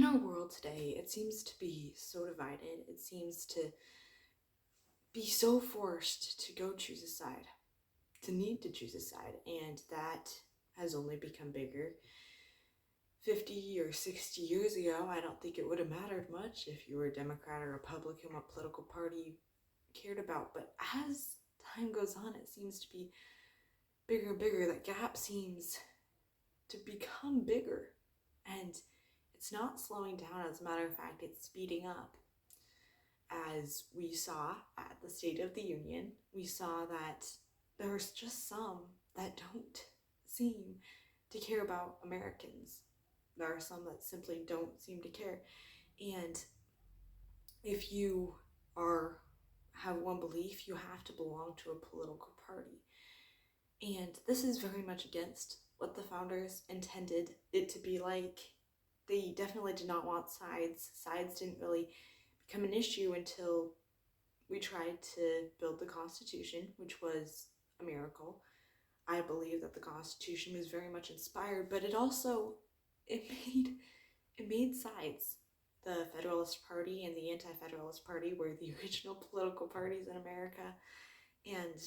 our world today, it seems to be so divided. It seems to be so forced to go choose a side, to need to choose a side, and that has only become bigger. 50 or 60 years ago, I don't think it would have mattered much if you were a Democrat or Republican, what political party you cared about. But as time goes on, it seems to be bigger and bigger. That gap seems to become bigger. And it's not slowing down. As a matter of fact, it's speeding up. As we saw at the State of the Union, we saw that there's just some that don't seem to care about Americans. There are some that simply don't seem to care. And if you have one belief, you have to belong to a political party. And this is very much against what the founders intended it to be like. They definitely did not want sides. Sides didn't really become an issue until we tried to build the Constitution, which was a miracle. I believe that the Constitution was very much inspired, but it made sides. The Federalist Party and the Anti-Federalist Party were the original political parties in America, and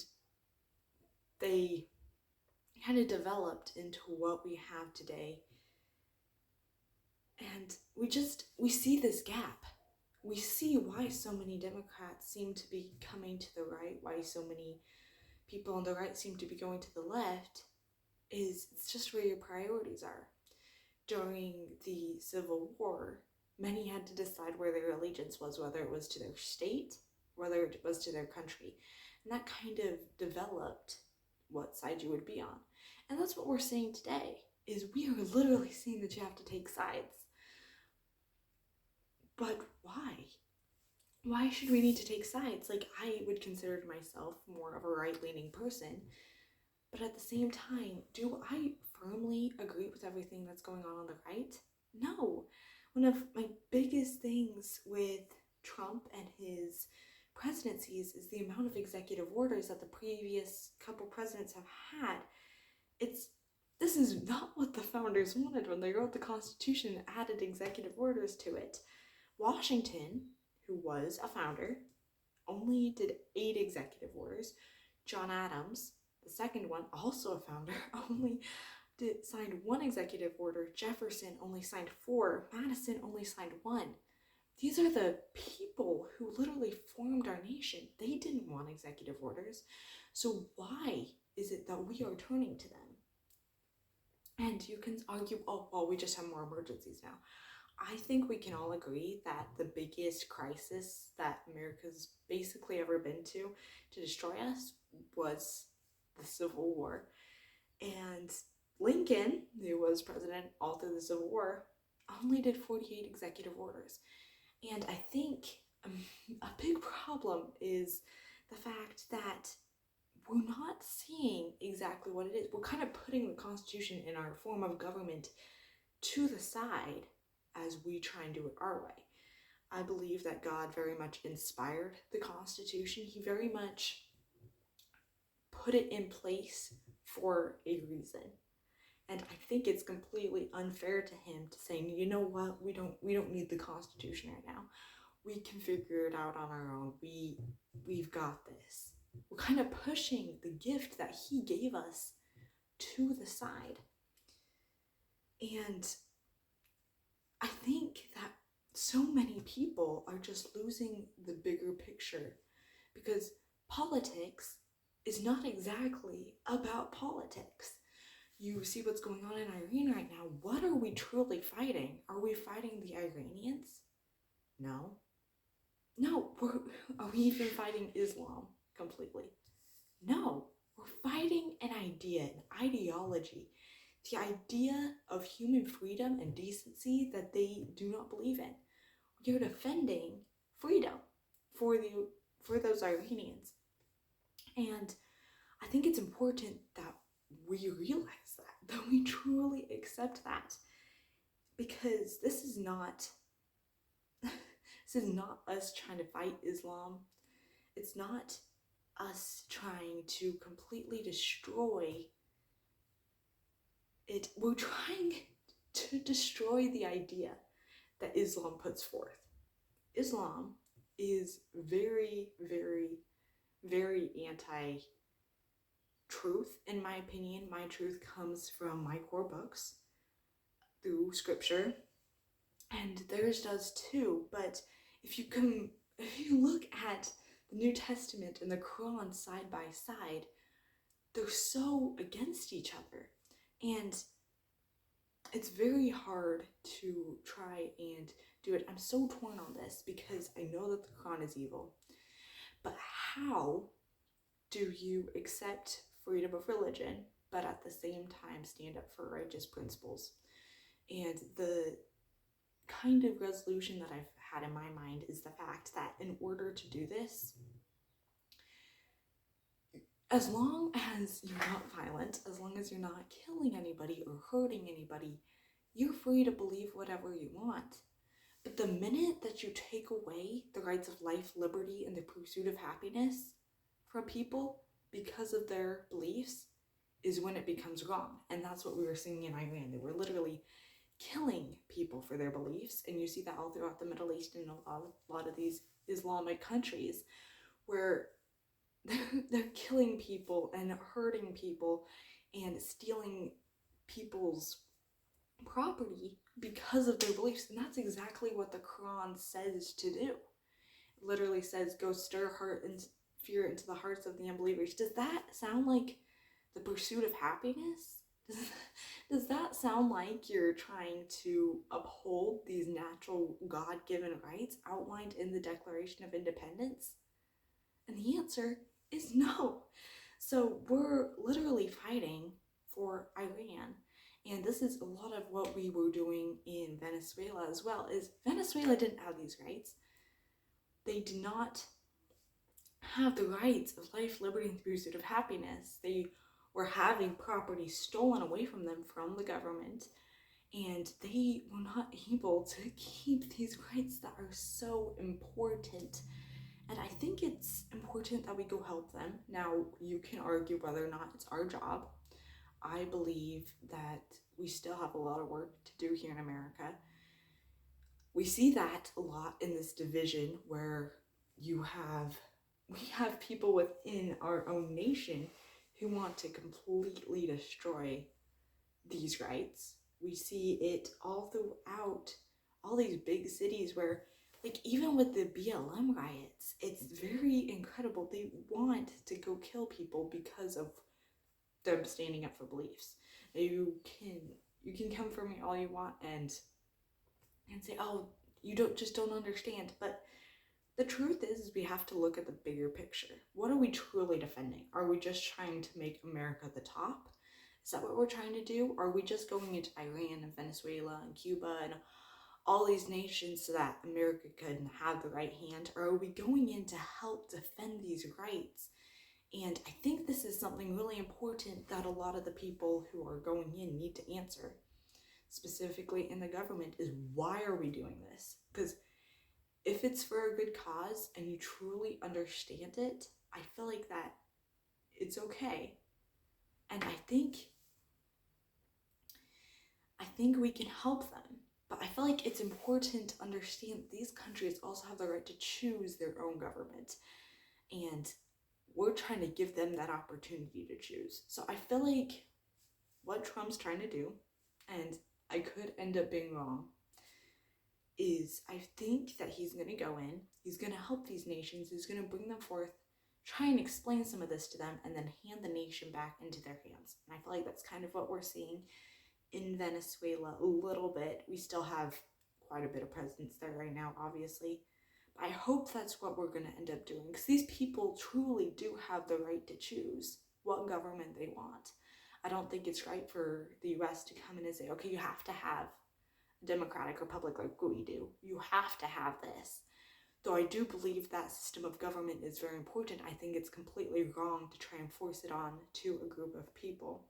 they kind of developed into what we have today. And we see this gap. We see why so many Democrats seem to be coming to the right, why so many people on the right seem to be going to the left. It's just where your priorities are. During the Civil War, many had to decide where their allegiance was, whether it was to their state, whether it was to their country. And that kind of developed what side you would be on. And that's what we're seeing today, is we are literally seeing that you have to take sides. But why? Why should we need to take sides? Like, I would consider myself more of a right-leaning person, but at the same time, do I firmly agree with everything that's going on the right? No. One of my biggest things with Trump and his presidencies is the amount of executive orders that the previous couple presidents have had. This is not what the founders wanted when they wrote the Constitution and added executive orders to it. Washington, who was a founder, only did 8 executive orders. John Adams, the second one, also a founder, only signed 1 executive order. Jefferson only signed 4. Madison only signed 1. These are the people who literally formed our nation. They didn't want executive orders. So why is it that we are turning to them? And you can argue, oh, well, we just have more emergencies now. I think we can all agree that the biggest crisis that America's basically ever been to destroy us was the Civil War. And Lincoln, who was president all through the Civil War, only did 48 executive orders. And I think a big problem is the fact that we're not seeing exactly what it is. We're kind of putting the Constitution in our form of government to the side as we try and do it our way. I believe that God very much inspired the Constitution. He very much put it in place for a reason. And I think it's completely unfair to him to say, you know what, we don't need the Constitution right now. We can figure it out on our own. We've got this. We're kind of pushing the gift that he gave us to the side. And I think that so many people are just losing the bigger picture, because politics is not exactly about politics. You see what's going on in Iran right now. What are we truly fighting? Are we fighting the Iranians? No. Are we even fighting Islam completely? No. We're fighting an idea, an ideology. The idea of human freedom and decency that they do not believe in. We are defending freedom for those Iranians. And I think it's important that we realize that we truly accept that, because this is not us trying to fight Islam. It's not us trying to completely destroy it. We're trying to destroy the idea that Islam puts forth. Islam is very, very, very anti-truth, in my opinion. My truth comes from my core books, through scripture, and theirs does too. But if you look at the New Testament and the Quran side by side, they're so against each other. And it's very hard to try and do it. I'm so torn on this because I know that the Quran is evil. But how do you accept freedom of religion, but at the same time stand up for righteous principles? And the kind of resolution that I've had in my mind is the fact that in order to do this, as long as you're not violent, as long as you're not killing anybody or hurting anybody, you're free to believe whatever you want. But the minute that you take away the rights of life, liberty, and the pursuit of happiness from people because of their beliefs is when it becomes wrong. And that's what we were seeing in Iran. They were literally killing people for their beliefs. And you see that all throughout the Middle East and a lot of these Islamic countries where they're killing people and hurting people and stealing people's property because of their beliefs. And that's exactly what the Quran says to do. It literally says, go stir heart and fear into the hearts of the unbelievers. Does that sound like the pursuit of happiness? Does that sound like you're trying to uphold these natural God-given rights outlined in the Declaration of Independence? And the answer is no. So we're literally fighting for Iran. And this is a lot of what we were doing in Venezuela as well, is Venezuela didn't have these rights. They did not have the rights of life, liberty, and the pursuit of happiness. They were having property stolen away from them from the government, and they were not able to keep these rights that are so important. And I think it's important that we go help them. Now, you can argue whether or not it's our job. I believe that we still have a lot of work to do here in America. We see that a lot in this division where we have people within our own nation who want to completely destroy these rights. We see it all throughout all these big cities where, like, even with the BLM riots, it's very incredible. They want to go kill people because of them standing up for beliefs. You can come for me all you want and say, oh, you don't understand. But the truth is we have to look at the bigger picture. What are we truly defending? Are we just trying to make America the top? Is that what we're trying to do? Or are we just going into Iran and Venezuela and Cuba and all these nations so that America can have the right hand? Or are we going in to help defend these rights? And I think this is something really important that a lot of the people who are going in need to answer, specifically in the government, is why are we doing this? Because if it's for a good cause and you truly understand it, I feel like that it's okay. And I think we can help them. But I feel like it's important to understand that these countries also have the right to choose their own government. And we're trying to give them that opportunity to choose. So I feel like what Trump's trying to do, and I could end up being wrong, is I think that he's going to go in, he's going to help these nations, he's going to bring them forth, try and explain some of this to them, and then hand the nation back into their hands. And I feel like that's kind of what we're seeing in Venezuela a little bit. We still have quite a bit of presence there right now, obviously. But I hope that's what we're going to end up doing, because these people truly do have the right to choose what government they want. I don't think it's right for the US to come in and say, okay, you have to have a democratic republic like we do. You have to have this. Though I do believe that system of government is very important, I think it's completely wrong to try and force it on to a group of people.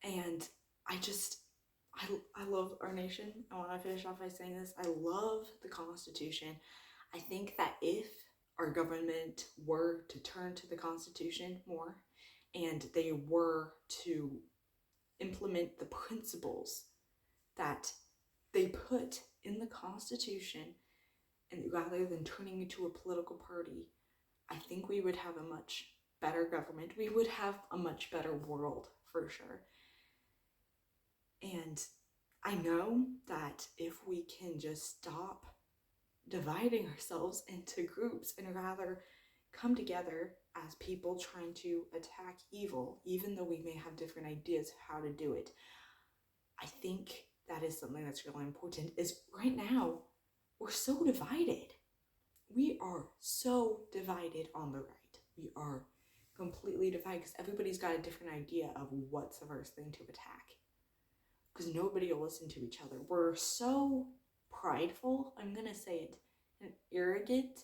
And I love our nation. I want to finish off by saying this. I love the Constitution. I think that if our government were to turn to the Constitution more and they were to implement the principles that they put in the Constitution, and rather than turning into a political party, I think we would have a much better government. We would have a much better world for sure. And I know that if we can just stop dividing ourselves into groups and rather come together as people trying to attack evil, even though we may have different ideas of how to do it, I think that is something that's really important. Is right now we're so divided. We are so divided on the right. We are completely divided because everybody's got a different idea of what's the first thing to attack. Because nobody will listen to each other. We're so prideful, I'm going to say it, and arrogant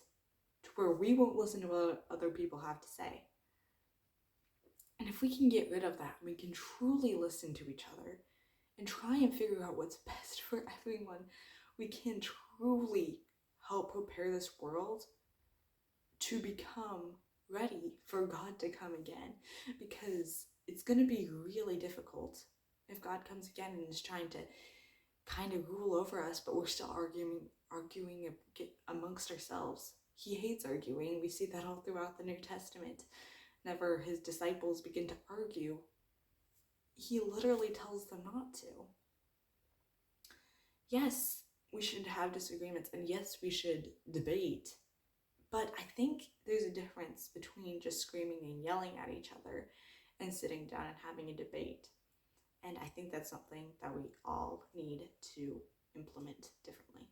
to where we won't listen to what other people have to say. And if we can get rid of that, we can truly listen to each other and try and figure out what's best for everyone, we can truly help prepare this world to become ready for God to come again. Because it's going to be really difficult if God comes again and is trying to kind of rule over us, but we're still arguing amongst ourselves. He hates arguing. We see that all throughout the New Testament. Whenever his disciples begin to argue, he literally tells them not to. Yes, we should have disagreements, and yes, we should debate, but I think there's a difference between just screaming and yelling at each other and sitting down and having a debate. And I think that's something that we all need to implement differently.